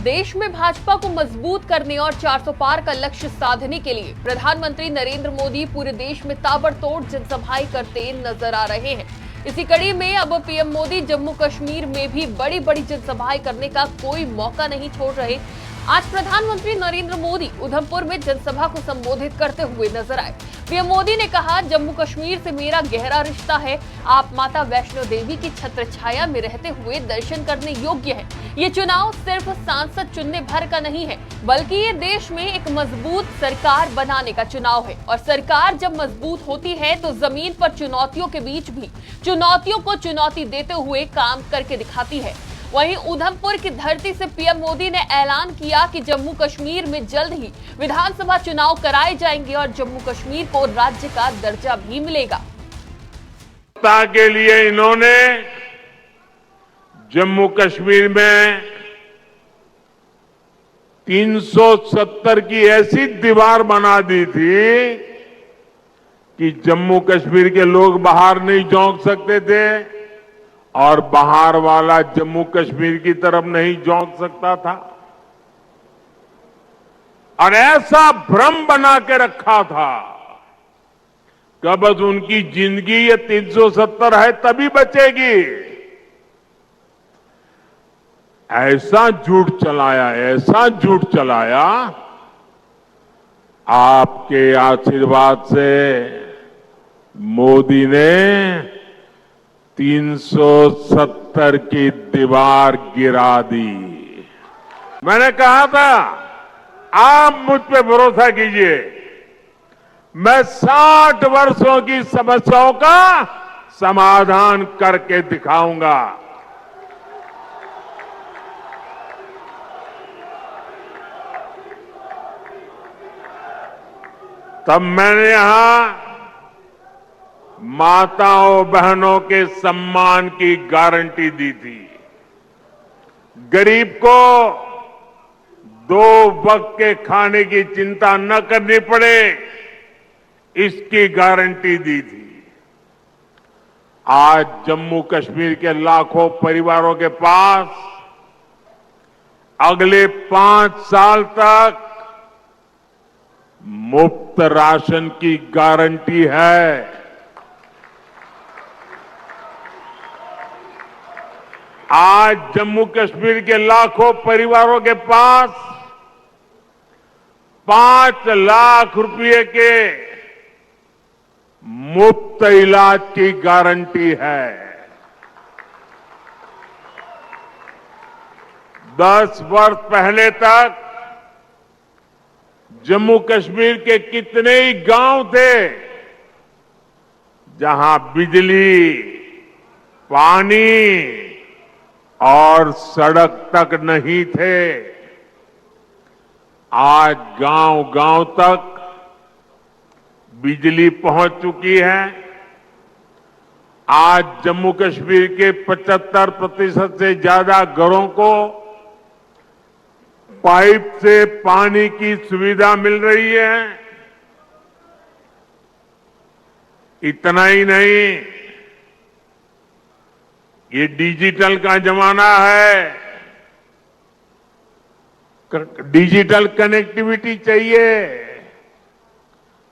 देश में भाजपा को मजबूत करने और 400 पार का लक्ष्य साधने के लिए प्रधानमंत्री नरेंद्र मोदी पूरे देश में ताबड़तोड़ जनसभाएं करते नजर आ रहे हैं। इसी कड़ी में अब पीएम मोदी जम्मू कश्मीर में भी बड़ी बड़ी जनसभाएं करने का कोई मौका नहीं छोड़ रहे। आज प्रधानमंत्री नरेंद्र मोदी उधमपुर में जनसभा को संबोधित करते हुए नजर आए। पीएम मोदी ने कहा, जम्मू कश्मीर से मेरा गहरा रिश्ता है। आप माता वैष्णो देवी की छत्र छाया में रहते हुए दर्शन करने योग्य है। ये चुनाव सिर्फ सांसद चुनने भर का नहीं है, बल्कि ये देश में एक मजबूत सरकार बनाने का चुनाव है। और सरकार जब मजबूत होती है तो जमीन पर चुनौतियों के बीच भी चुनौतियों को चुनौती देते हुए काम करके दिखाती है। वहीं उधमपुर की धरती से पीएम मोदी ने ऐलान किया कि जम्मू कश्मीर में जल्द ही विधानसभा चुनाव कराए जाएंगे और जम्मू कश्मीर को राज्य का दर्जा भी मिलेगा। सत्ता के लिए इन्होंने जम्मू कश्मीर में 370 की ऐसी दीवार बना दी थी कि जम्मू कश्मीर के लोग बाहर नहीं झोंक सकते थे और बाहर वाला जम्मू कश्मीर की तरफ नहीं झोंक सकता था। और ऐसा भ्रम बना के रखा था कि बस उनकी जिंदगी ये 370 है तभी बचेगी। ऐसा झूठ चलाया आपके आशीर्वाद से मोदी ने 370 की दीवार गिरा दी। मैंने कहा था, आप मुझ पे भरोसा कीजिए, मैं 60 वर्षों की समस्याओं का समाधान करके दिखाऊंगा। तब मैंने यहां माताओं बहनों के सम्मान की गारंटी दी थी। गरीब को 2 वक्त के खाने की चिंता न करनी पड़े, इसकी गारंटी दी थी। आज जम्मू कश्मीर के लाखों परिवारों के पास अगले 5 साल तक मुफ्त राशन की गारंटी है। आज जम्मू कश्मीर के लाखों परिवारों के पास 5 लाख रुपए के मुफ्त इलाज की गारंटी है। 10 वर्ष पहले तक जम्मू कश्मीर के कितने ही गांव थे जहां बिजली, पानी और सड़क तक नहीं थे। आज गांव-गांव तक बिजली पहुंच चुकी है। आज जम्मू कश्मीर के 75% से ज्यादा घरों को पाइप से पानी की सुविधा मिल रही है। इतना ही नहीं, ये डिजिटल का जमाना है। डिजिटल कनेक्टिविटी चाहिए।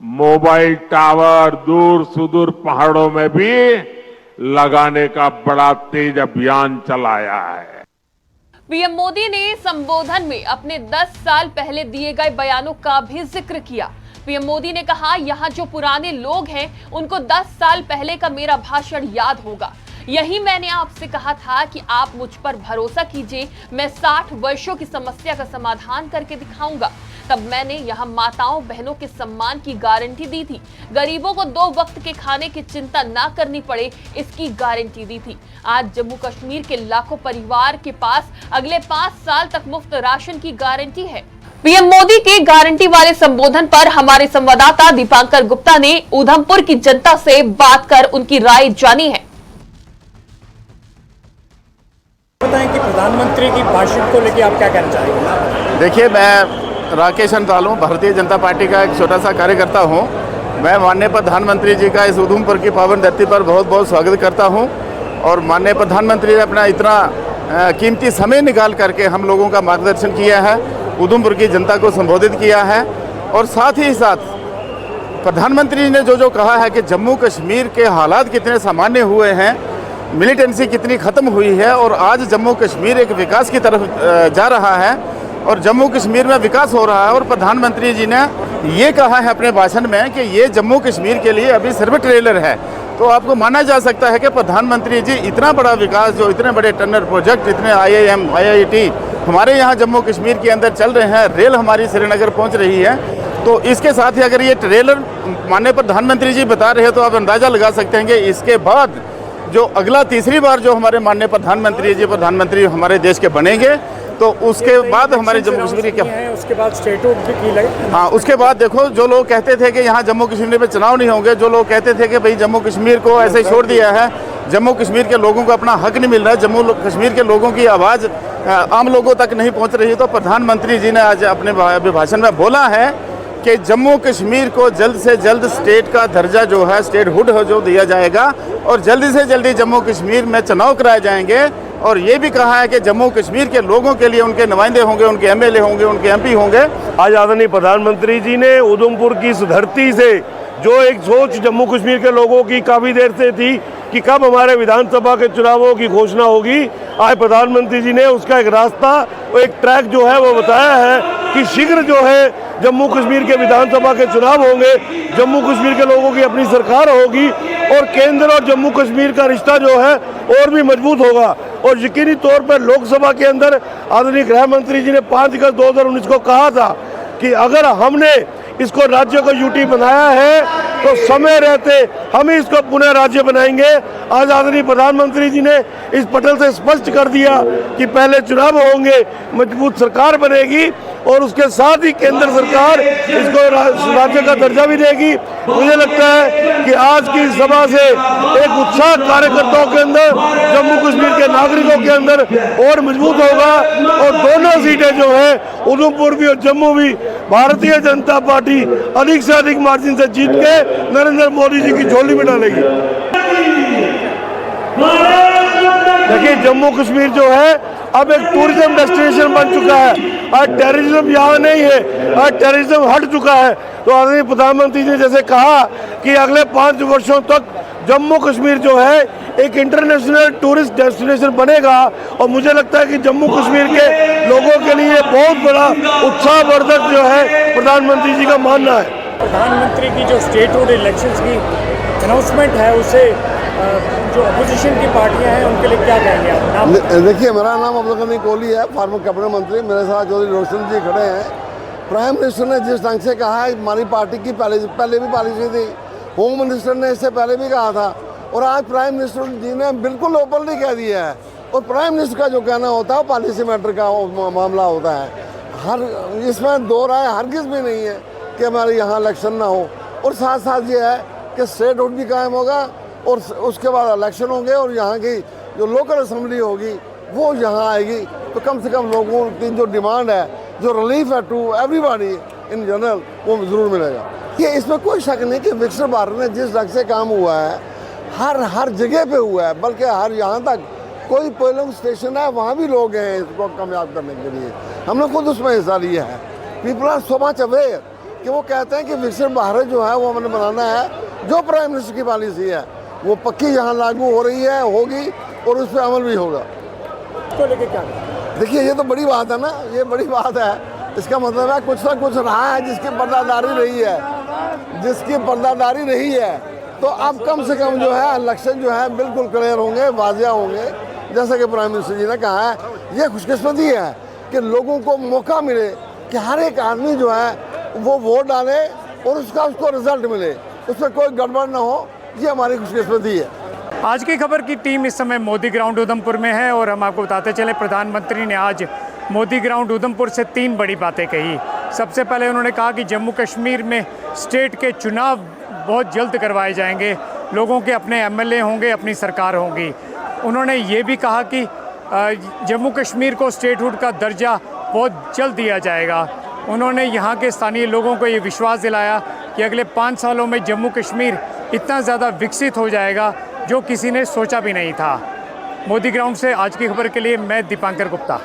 मोबाइल टावर दूर सुदूर पहाड़ों में भी लगाने का बड़ा तेज अभियान चलाया है। पीएम मोदी ने संबोधन में अपने 10 साल पहले दिए गए बयानों का भी जिक्र किया। पीएम मोदी ने कहा, यहाँ जो पुराने लोग हैं उनको 10 साल पहले का मेरा भाषण याद होगा। यही मैंने आपसे कहा था कि आप मुझ पर भरोसा कीजिए, मैं 60 वर्षों की समस्या का समाधान करके दिखाऊंगा। तब मैंने यहाँ माताओं बहनों के सम्मान की गारंटी दी थी, गरीबों को 2 वक्त के खाने की चिंता ना करनी पड़े, इसकी गारंटी दी थी। आज जम्मू कश्मीर के लाखों परिवार के पास अगले 5 साल तक मुफ्त राशन की गारंटी है। पीएम मोदी के गारंटी वाले संबोधन पर हमारे संवाददाता दीपांकर गुप्ता ने उधमपुर की जनता से बात कर उनकी राय जानी है। बताएं कि प्रधानमंत्री की भाषण को लेकर आप क्या कहना चाहेंगे? देखिए, मैं राकेश अंताल हूँ, भारतीय जनता पार्टी का एक छोटा सा कार्यकर्ता हूँ। मैं माननीय प्रधानमंत्री जी का इस उधमपुर की पावन धरती पर बहुत बहुत स्वागत करता हूँ। और माननीय प्रधानमंत्री ने अपना इतना कीमती समय निकाल करके हम लोगों का मार्गदर्शन किया है, उधमपुर की जनता को संबोधित किया है। और साथ ही साथ प्रधानमंत्री ने जो कहा है कि जम्मू कश्मीर के हालात कितने सामान्य हुए हैं, मिलिटेंसी कितनी ख़त्म हुई है और आज जम्मू कश्मीर एक विकास की तरफ जा रहा है और जम्मू कश्मीर में विकास हो रहा है। और प्रधानमंत्री जी ने ये कहा है अपने भाषण में कि ये जम्मू कश्मीर के लिए अभी सिर्फ ट्रेलर है। तो आपको माना जा सकता है कि प्रधानमंत्री जी इतना बड़ा विकास, जो इतने बड़े टनल प्रोजेक्ट, इतने IIM, IIT हमारे यहाँ जम्मू कश्मीर के अंदर चल रहे हैं, रेल हमारी श्रीनगर पहुँच रही है, तो इसके साथ ही अगर ये ट्रेलर माननीय प्रधानमंत्री जी बता रहे हैं तो आप अंदाज़ा लगा सकते हैं कि इसके बाद जो अगला तीसरी बार जो हमारे माननीय प्रधानमंत्री हमारे देश के बनेंगे, तो उसके बाद हमारे जम्मू कश्मीर क्या है, उसके बाद स्टेटहुड की लगे। हाँ, उसके बाद देखो, जो लोग कहते थे कि यहाँ जम्मू कश्मीर में चुनाव नहीं होंगे, जो लोग कहते थे कि भाई जम्मू कश्मीर को ऐसे ही छोड़ दिया है, जम्मू कश्मीर के लोगों को अपना हक नहीं मिल रहा है, जम्मू कश्मीर के लोगों की आवाज़ आम लोगों तक नहीं पहुँच रही, तो प्रधानमंत्री जी ने आज अपने अभिभाषण में बोला है कि जम्मू कश्मीर को जल्द से जल्द स्टेट का दर्जा जो है, स्टेटहुड जो दिया जाएगा और जल्दी से जल्दी जम्मू कश्मीर में चुनाव कराए जाएंगे। और ये भी कहा है कि जम्मू कश्मीर के लोगों के लिए उनके नुमाइंदे होंगे, उनके MLA होंगे, उनके MP होंगे। आज आदरणीय प्रधानमंत्री जी ने उधमपुर की इस धरती से जो एक सोच जम्मू कश्मीर के लोगों की काफ़ी देर से थी कि कब हमारे विधानसभा के चुनावों की घोषणा होगी, आज प्रधानमंत्री जी ने उसका एक रास्ता और एक ट्रैक जो है वो बताया है कि शीघ्र जो है जम्मू कश्मीर के विधानसभा के चुनाव होंगे, जम्मू कश्मीर के लोगों की अपनी सरकार होगी और केंद्र और जम्मू कश्मीर का रिश्ता जो है और भी मजबूत होगा। और यकीनी तौर पर लोकसभा के अंदर आदरणीय गृह मंत्री जी ने 5 अगस्त 2019 को कहा था कि अगर हमने इसको राज्य को यूटी बनाया है तो समय रहते हम ही इसको पुनः राज्य बनाएंगे। आज आदरणीय प्रधानमंत्री जी ने इस पटल से स्पष्ट कर दिया कि पहले चुनाव होंगे, मजबूत सरकार बनेगी और उसके साथ ही केंद्र सरकार इसको राज्य का दर्जा भी देगी। मुझे लगता है कि आज की सभा से एक उत्साह कार्यकर्ताओं के अंदर, जम्मू कश्मीर के नागरिकों के अंदर और मजबूत होगा और दोनों सीटें जो है उधमपुर भी और जम्मू भी भारतीय जनता पार्टी अधिक से अधिक मार्जिन से जीत के नरेंद्र मोदी जी की झोली में डालेगी। देखिए, जम्मू कश्मीर जो है अब एक टूरिज्म डेस्टिनेशन बन चुका है। आज टेररिज्म यहाँ नहीं है, आज टेररिज्म हट चुका है। तो आदरणीय प्रधानमंत्री जी ने जैसे कहा कि अगले 5 वर्षों तक जम्मू कश्मीर जो है एक इंटरनेशनल टूरिस्ट डेस्टिनेशन बनेगा और मुझे लगता है कि जम्मू कश्मीर के लोगों के लिए बहुत बड़ा उत्साहवर्धक जो है प्रधानमंत्री जी का मानना है। प्रधानमंत्री की जो स्टेटहुड इलेक्शंस की अनाउंसमेंट है, उसे जो अपोजिशन की पार्टियां हैं उनके लिए क्या कहेंगे आप? देखिए, मेरा नाम अब्दुल गनी कोहली है, फॉर्मर कैबिनेट मंत्री। मेरे साथ चौधरी रोशन जी खड़े हैं। प्राइम मिनिस्टर ने जिस ढंग से कहा है, हमारी पार्टी की पहले भी पॉलिसी थी, होम मिनिस्टर ने इससे पहले भी कहा था और आज प्राइम मिनिस्टर जी ने बिल्कुल ओपनली कह दिया है। और प्राइम मिनिस्टर का जो कहना होता है वो पॉलिसी मैटर का मामला होता है। इसमें दो राय हरगिज़ भी नहीं है कि हमारे यहाँ इलेक्शन ना हो। और साथ साथ ये है कि स्टेटहुड भी कायम होगा और उसके बाद इलेक्शन होंगे और यहाँ की जो लोकल असम्बली होगी वो यहाँ आएगी। तो कम से कम लोगों की जो डिमांड है, जो रिलीफ है टू एवरीबॉडी इन जनरल, वो ज़रूर मिलेगा। ये इसमें कोई शक नहीं कि विकसित भारत में जिस ढंग से काम हुआ है, हर जगह पे हुआ है, बल्कि हर यहाँ तक कोई पोलिंग स्टेशन है वहाँ भी लोग हैं इसको कामयाब करने के लिए। हमने खुद उसमें हिस्सा लिया है। People are so much aware कि वो कहते हैं कि विकसित भारत जो है वो हमने बनाना है। जो प्राइम मिनिस्टर की पॉलिसी है वो पक्की यहाँ लागू हो रही है, होगी और उस पर अमल भी होगा। तो लेके क्या देखिए, ये तो बड़ी बात है ना, ये बड़ी बात है। इसका मतलब है कुछ ना कुछ रहा है जिसकी पर्दादारी रही है, तो अब कम से कम जो है इलेक्शन जो है बिल्कुल क्लियर होंगे, वाजिया होंगे। जैसा कि प्राइम मिनिस्टर जी ने कहा है, ये खुशकिस्मती है कि लोगों को मौका मिले कि हर एक आदमी जो है वो वोट डाले और उसको रिजल्ट मिले, उसमें कोई गड़बड़ ना हो। ये हमारी खुशकिस्मती है। आज की खबर की टीम इस समय मोदी ग्राउंड उधमपुर में है और हम आपको बताते चले, प्रधानमंत्री ने आज मोदी ग्राउंड उधमपुर से 3 बड़ी बातें कही। सबसे पहले उन्होंने कहा कि जम्मू कश्मीर में स्टेट के चुनाव बहुत जल्द करवाए जाएंगे, लोगों के अपने MLA होंगे, अपनी सरकार होगी। उन्होंने ये भी कहा कि जम्मू कश्मीर को स्टेटहुड का दर्जा बहुत जल्द दिया जाएगा। उन्होंने यहाँ के स्थानीय लोगों को ये विश्वास दिलाया कि अगले 5 सालों में जम्मू कश्मीर इतना ज़्यादा विकसित हो जाएगा जो किसी ने सोचा भी नहीं था। मोदी ग्राउंड से आज की खबर के लिए मैं दीपांकर गुप्ता।